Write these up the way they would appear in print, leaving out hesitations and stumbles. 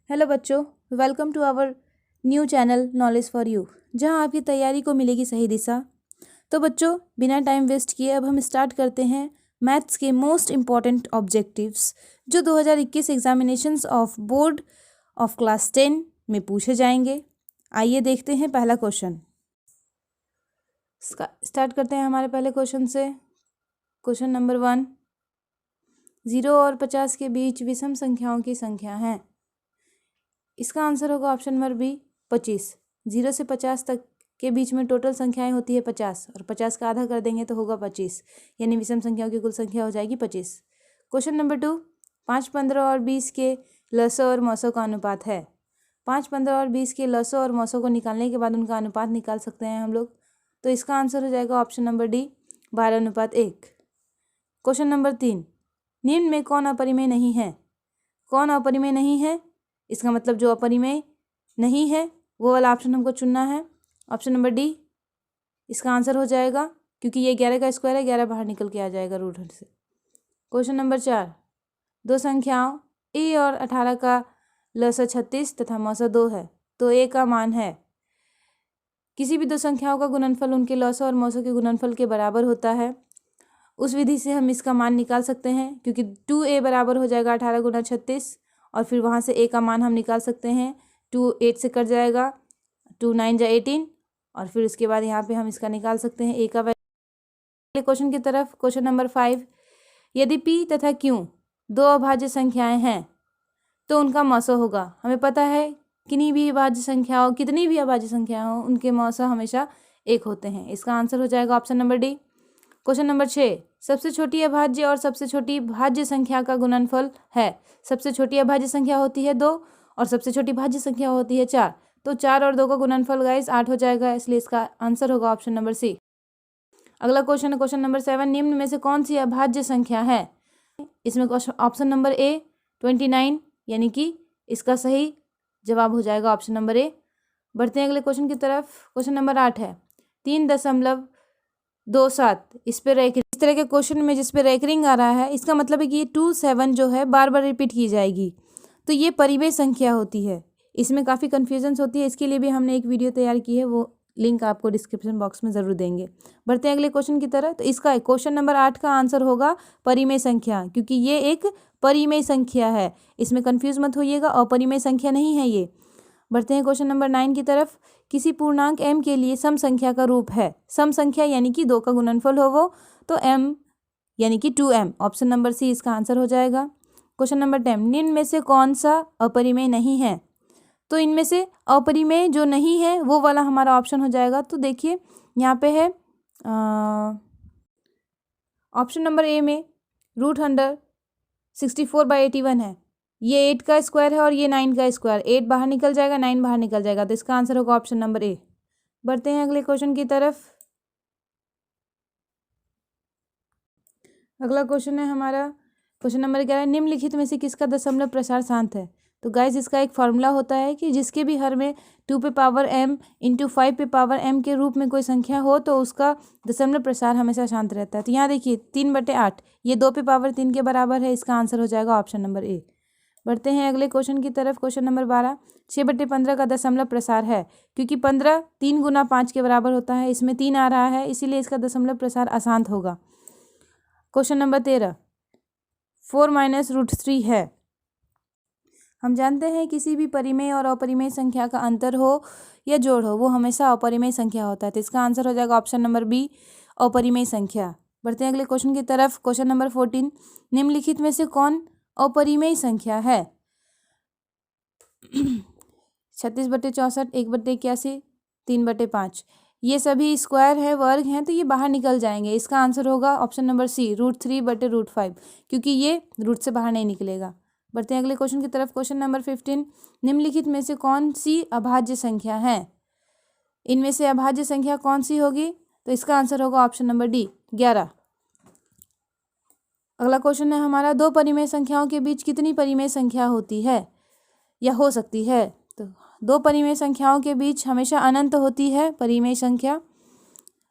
Hello बच्चों, welcome to our new channel knowledge for you, जहां आपकी तैयारी को मिलेगी सही दिशा। तो बच्चों, बिना टाइम वेस्ट किए अब हम स्टार्ट करते हैं मैथ्स के मोस्ट इम्पॉर्टेंट ऑब्जेक्टिव्स जो 2021 examinations of board of class 10 में पूछे जाएंगे। आइए देखते हैं पहला क्वेश्चन। स्टार्ट करते हैं हमारे पहले क्वेश्चन से। क्वेश्चन नंबर 1, 0 और 50 के बीच विषम संख्याओं की संख्या है। इसका आंसर होगा ऑप्शन नंबर बी 25। 0 से 50 तक के बीच में टोटल संख्याएं होती है 50 और 50 का आधा कर देंगे तो होगा 25, यानी विषम संख्याओं की कुल संख्या हो जाएगी 25। क्वेश्चन नंबर 2, 5, 15 और 20 के लसों और मौसों का अनुपात है। 5, 15 और 20 के लसों और मौसों को निकालने के बाद उनका अनुपात निकाल सकते हैं हम लोग। तो इसका आंसर हो जाएगा option number D 12:1। Question number 3, निम्न में कौन अपरिमेय नहीं है। कौन अपरिमेय नहीं है, इसका मतलब जो अपरिमेय नहीं है वो वाला ऑप्शन हमको चुनना है। ऑप्शन नंबर डी इसका आंसर हो जाएगा, क्योंकि ये 11 का स्क्वायर है, 11 बाहर निकल के आ जाएगा रूट से। क्वेश्चन नंबर 4, दो संख्याओं ए और 18 का लसा 36 तथा मौसा 2 है, तो ए का मान है। किसी भी दो संख्याओं का गुणनफल उनके लसा और मौसा के गुणनफल के बराबर होता है। उस विधि से हम इसका मान निकाल सकते हैं, क्योंकि 2a बराबर हो जाएगा 18 गुना 36 और फिर वहाँ से a का मान हम निकाल सकते हैं। 2 8 से कट जाएगा, 2 9 जा 18 और फिर उसके बाद यहाँ पे हम इसका निकाल सकते हैं a का वैल्यू। क्वेश्चन की तरफ, क्वेश्चन नंबर 5, यदि p तथा q दो अभाज्य संख्याएं हैं तो उनका मौसा होगा। हमें पता है कितनी भी अभाज्य संख्या हो उनके मौसा हमेशा एक होते हैं। इसका आंसर हो जाएगा option number D. Question number 6, सबसे छोटी अभाज्य और सबसे छोटी भाज्य संख्या का गुणनफल है। सबसे छोटी अभाज्य संख्या होती है 2 और सबसे छोटी भाज्य संख्या होती है 4, तो 4 और 2 का गुणनफल गाइस 8 हो जाएगा, इसलिए इसका आंसर होगा ऑप्शन नंबर सी। अगला क्वेश्चन है क्वेश्चन नंबर 7, निम्न में से कौन सी अभाज्य संख्या है। इसमें ऑप्शन नंबर ए 29, यानी कि इसका सही जवाब हो जाएगा ऑप्शन नंबर ए। बढ़ते हैं अगले क्वेश्चन की तरफ। क्वेश्चन नंबर 8 है 3.27 इस पे रैंकिंग। इस तरह के क्वेश्चन में जिस पे रैंकिंग आ रहा है, इसका मतलब है कि ये 27 जो है बार बार रिपीट की जाएगी, तो ये परिमेय संख्या होती है। इसमें काफ़ी कन्फ्यूजन्स होती है, इसके लिए भी हमने एक वीडियो तैयार की है, वो लिंक आपको डिस्क्रिप्शन बॉक्स में ज़रूर देंगे। बढ़ते हैं अगले क्वेश्चन की तरह। तो इसका क्वेश्चन नंबर 8 का आंसर होगा परिमेय संख्या, क्योंकि ये एक परिमेय संख्या है, इसमें कन्फ्यूज मत होइएगा, अपरिमेय संख्या नहीं है ये। बढ़ते हैं क्वेश्चन नंबर 9 की तरफ। किसी पूर्णांक m के लिए सम संख्या का रूप है। सम संख्या यानी कि 2 का गुणनफल हो वो, तो m यानी कि 2m, ऑप्शन नंबर सी इसका आंसर हो जाएगा। क्वेश्चन नंबर 10, निम्न में से कौन सा अपरिमेय नहीं है। तो इनमें से अपरिमेय जो नहीं है वो वाला हमारा ऑप्शन हो जाएगा। तो देखिए यहाँ पे है ऑप्शन नंबर ए में √164/81 है। ये 8 का स्क्वायर है और ये 9 का स्क्वायर, 8 बाहर निकल जाएगा, 9 बाहर निकल जाएगा, तो इसका आंसर होगा ऑप्शन नंबर ए। बढ़ते हैं अगले क्वेश्चन की तरफ। अगला क्वेश्चन है हमारा क्वेश्चन नंबर 11, निम्नलिखित में से किसका दशमलव प्रसार शांत है। तो गाइज इसका एक फॉर्मूला होता है कि जिसके भी हर में 2 पे पावर m इंटू 5 पे पावर m के रूप में कोई संख्या हो तो उसका दशमलव प्रसार हमेशा शांत रहता है। तो यहाँ देखिए 3/8, ये 2 पे पावर 3 के बराबर है, इसका आंसर हो जाएगा ऑप्शन नंबर ए। बढ़ते हैं अगले क्वेश्चन की तरफ। क्वेश्चन नंबर 12, 6/15 का दशमलव प्रसार है, क्योंकि 15 3 गुना 5 के बराबर होता है, इसमें 3 आ रहा है, इसीलिए इसका दशमलव प्रसार अशांत होगा। क्वेश्चन नंबर 13, 4 - √3 है। हम जानते हैं किसी भी परिमेय और अपरिमेय संख्या का अंतर हो या जोड़ हो वो हमेशा अपरिमेय संख्या होता है, तो इसका आंसर हो जाएगा ऑप्शन नंबर बी अपरिमेय संख्या। बढ़ते हैं अगले क्वेश्चन की तरफ। क्वेश्चन नंबर 14, निम्नलिखित में से कौन अपरिमेय संख्या है। 36/64, 1/81, 3/5, ये सभी स्क्वायर है, वर्ग हैं, तो ये बाहर निकल जाएंगे। इसका आंसर होगा ऑप्शन नंबर सी √3/√5, क्योंकि ये रूट से बाहर नहीं निकलेगा। बढ़ते हैं अगले क्वेश्चन की तरफ। क्वेश्चन नंबर 15, निम्नलिखित में से कौन सी अभाज्य संख्या है। इनमें से अभाज्य संख्या कौन सी होगी, तो इसका आंसर होगा ऑप्शन नंबर डी 11। अगला क्वेश्चन है हमारा, दो परिमेय संख्याओं के बीच कितनी परिमेय संख्या होती है या हो सकती है। तो दो परिमेय संख्याओं के बीच हमेशा अनंत होती है परिमेय संख्या।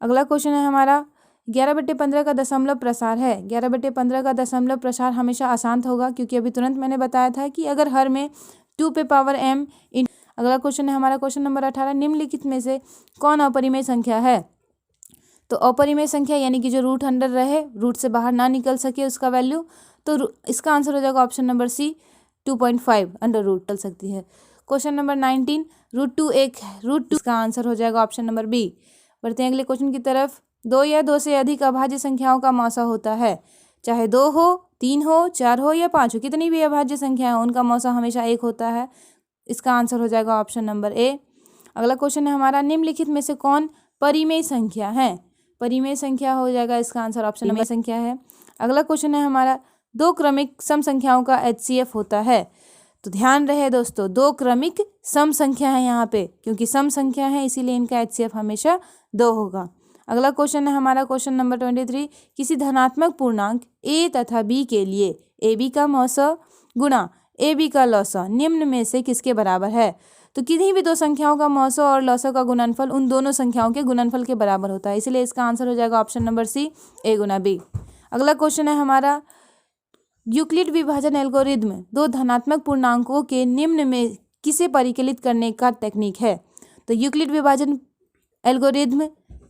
अगला क्वेश्चन है हमारा, 11/15 का दशमलव प्रसार है। 11/15 का दशमलव प्रसार हमेशा अशांत होगा, क्योंकि अभी तुरंत मैंने बताया था कि अगर हर में 2 पे पावर m। अगला क्वेश्चन है हमारा क्वेश्चन नंबर 18, निम्नलिखित में से कौन अपरिमेय संख्या है? तो अपरिमेय संख्या यानी कि जो रूट अंडर रहे, रूट से बाहर ना निकल सके उसका वैल्यू, तो इसका आंसर हो जाएगा option number C 2.5 under root टल सकती है। क्वेश्चन नंबर 19, √2 एक √2, इसका आंसर हो जाएगा ऑप्शन नंबर बी। बढ़ते हैं अगले क्वेश्चन की तरफ। 2 या 2 से अधिक अभाज्य संख्याओं का मौसा होता है, चाहे 2 हो, 3 हो, 4 हो या 5 हो, कितनी भी अभाज्य संख्या है उनका मौसा हमेशा 1 होता है। इसका आंसर हो जाएगा ऑप्शन नंबर ए। अगला क्वेश्चन है हमारा, निम्नलिखित में से कौन परिमेय संख्या है? परिमेय संख्या हो जाएगा इसका आंसर ऑप्शन नंबर संख्या है। अगला क्वेश्चन है हमारा, 2 क्रमिक सम संख्याओं का HCF होता है। तो ध्यान रहे दोस्तों, 2 क्रमिक सम संख्या है यहाँ पे, क्योंकि सम संख्या है इसीलिए इनका HCF हमेशा 2 होगा। अगला क्वेश्चन है हमारा क्वेश्चन नंबर 23, किसी धनात्मक पूर्णांक a तथा b के लिए ab का मौसा गुणा ab का लौसा निम्न में से किसके बराबर है? तो किन्हीं भी 2 संख्याओं का मौसा और लौसा का गुणनफल उन दोनों संख्याओं के गुणनफल के बराबर होता है, इसलिए इसका आंसर हो जाएगा ऑप्शन नंबर सी a गुना b। अगला क्वेश्चन है हमारा, यूक्लिड विभाजन एल्गोरिथ्म 2 धनात्मक पूर्णांकों के निम्न में किसे परिकलित करने का टेक्निक है? तो यूक्लिड विभाजन एल्गोरिथ्म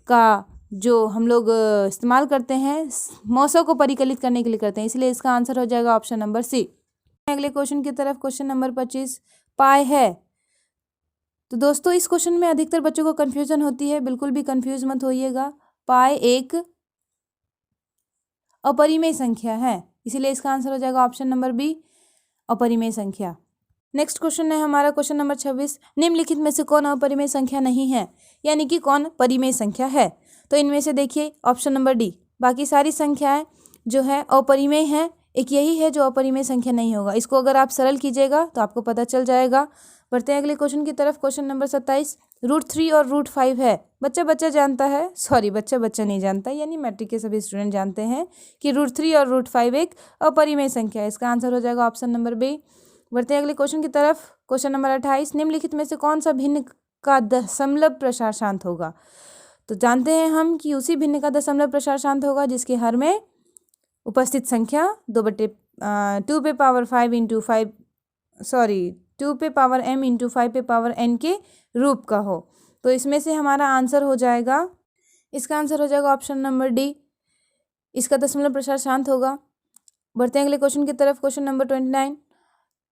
का जो हम लोग इस्तेमाल करते हैं मौसों को परिकलित करने के लिए करते हैं, इसलिए इसका आंसर हो जाएगा ऑप्शन नंबर सी। अगले क्वेश्चन की तरफ, क्वेश्चन नंबर 25, पाई है। तो दोस्तों इस क्वेश्चन में अधिकतर बच्चों को कंफ्यूजन होती है, बिल्कुल भी कंफ्यूज मत होइएगा। पाई एक अपरिमेय संख्या है, इसीलिए इसका आंसर हो जाएगा ऑप्शन नंबर बी अपरिमेय संख्या। नेक्स्ट क्वेश्चन है हमारा क्वेश्चन नंबर 26, निम्नलिखित में से कौन अपरिमेय संख्या नहीं है, यानी कि कौन परिमेय संख्या है? तो इनमें से देखिए ऑप्शन नंबर डी, बाकी सारी संख्याएं जो है अपरिमेय है, एक यही है जो अपरिमेय संख्या नहीं होगा। इसको अगर आप सरल कीजिएगा तो आपको पता चल जाएगा। बढ़ते हैं अगले क्वेश्चन की तरफ। क्वेश्चन नंबर 27, √3 और √5 है। बच्चा जानता है, सॉरी बच्चा नहीं जानता, यानी मैट्रिक के सभी स्टूडेंट जानते हैं कि √3 और √5 एक अपरिमेय संख्या है। इसका आंसर हो जाएगा ऑप्शन नंबर बी। बढ़ते हैं अगले क्वेश्चन की तरफ। क्वेश्चन नंबर 28, निम्नलिखित में से कौन सा भिन्न का दशमलव प्रसारांक होगा? तो जानते हैं हम कि उसी भिन्न का दशमलव प्रसारांक होगा जिसके हर में उपस्थित संख्या 2 पे पावर m इंटू 5 पे पावर n के रूप का हो। तो इसमें से हमारा आंसर हो जाएगा, इसका आंसर हो जाएगा ऑप्शन नंबर डी, इसका दशमलव प्रसारांक होगा। बढ़ते हैं अगले क्वेश्चन की तरफ। Question number 29,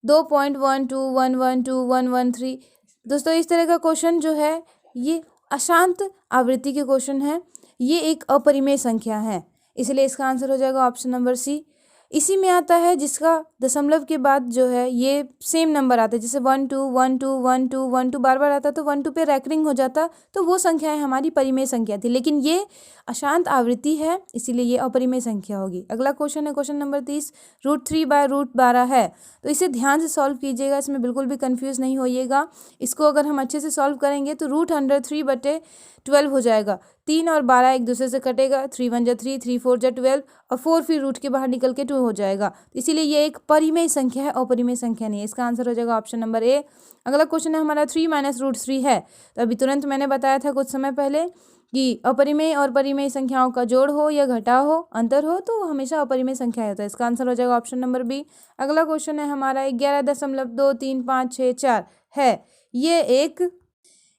2.121121113। दोस्तों इस तरह का क्वेश्चन जो है ये अशांत आवृत्ति के क्वेश्चन है, ये एक अपरिमेय संख्या है, इसलिए इसका आंसर हो जाएगा ऑप्शन नंबर सी। इसी में आता है जिसका दशमलव के बाद जो है ये सेम नंबर आता है, जैसे 1 2 1 2 1 2 1 2 बार आता तो 1 2 पे रैकरिंग हो जाता, तो वो संख्याएं हमारी परिमेय संख्या थी, लेकिन ये अशांत आवृत्ति है इसीलिए ये अपरिमेय संख्या होगी। अगला क्वेश्चन है क्वेश्चन नंबर 30, √3/√12 है। तो इसे ध्यान से सॉल्व कीजिएगा, इसमें बिल्कुल भी कंफ्यूज नहीं होइएगा। इसको अगर हम अच्छे से सॉल्व करेंगे तो √3/12 हो जाएगा। 3 और 12 एक दूसरे से कटेगा, 3 1 जा 3, 3 4 जा 12 और 4 फिर रूट के बाहर निकल के 2 हो जाएगा। इसीलिए ये एक परिमेय संख्या है, अपरिमेय संख्या नहीं है। इसका आंसर हो जाएगा ऑप्शन नंबर ए। अगला क्वेश्चन है हमारा 3 - √3 है। तो अभी तुरंत मैंने बताया था कुछ समय पहले कि अपरिमेय और परिमेय संख्याओं का जोड़ हो या घटाव हो, अंतर हो, तो हमेशा अपरिमेय संख्या होता है। इसका आंसर हो जाएगा ऑप्शन नंबर बी। अगला क्वेश्चन है हमारा 11.2354 है, ये एक,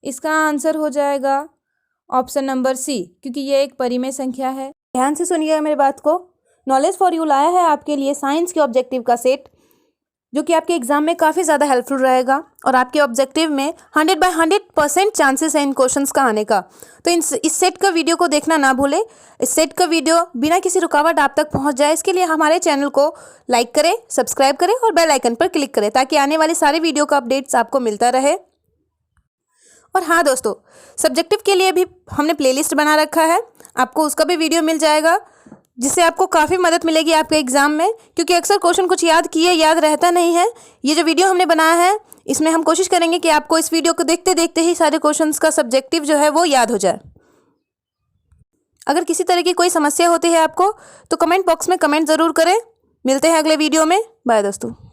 इसका आंसर हो जाएगा ऑप्शन नंबर सी, क्योंकि ये एक परिमेय संख्या है। ध्यान से सुनिएगा मेरी बात को। नॉलेज फॉर यू लाया है आपके लिए साइंस के ऑब्जेक्टिव का सेट, जो कि आपके एग्जाम में काफ़ी ज़्यादा हेल्पफुल रहेगा और आपके ऑब्जेक्टिव में 100/100% चांसेस है इन क्वेश्चंस का आने का। तो इस सेट का वीडियो को देखना ना भूलें। इस सेट का वीडियो बिना किसी रुकावट आप तक पहुंच जाए, इसके लिए हमारे चैनल को लाइक करें, सब्सक्राइब करें और बेल आइकन पर क्लिक करें, ताकि आने वाले सारे वीडियो का अपडेट्स आपको मिलता रहे। और हाँ दोस्तों, सब्जेक्टिव के लिए भी हमने प्लेलिस्ट बना रखा है, आपको उसका भी वीडियो मिल जाएगा, जिससे आपको काफ़ी मदद मिलेगी आपके एग्जाम में, क्योंकि अक्सर क्वेश्चन कुछ याद रहता नहीं है। ये जो वीडियो हमने बनाया है इसमें हम कोशिश करेंगे कि आपको इस वीडियो को देखते देखते ही सारे क्वेश्चंस का सब्जेक्टिव जो है वो याद हो जाए। अगर किसी तरह की कोई समस्या होती है आपको तो कमेंट बॉक्स में कमेंट ज़रूर करें। मिलते हैं अगले वीडियो में। बाय दोस्तों।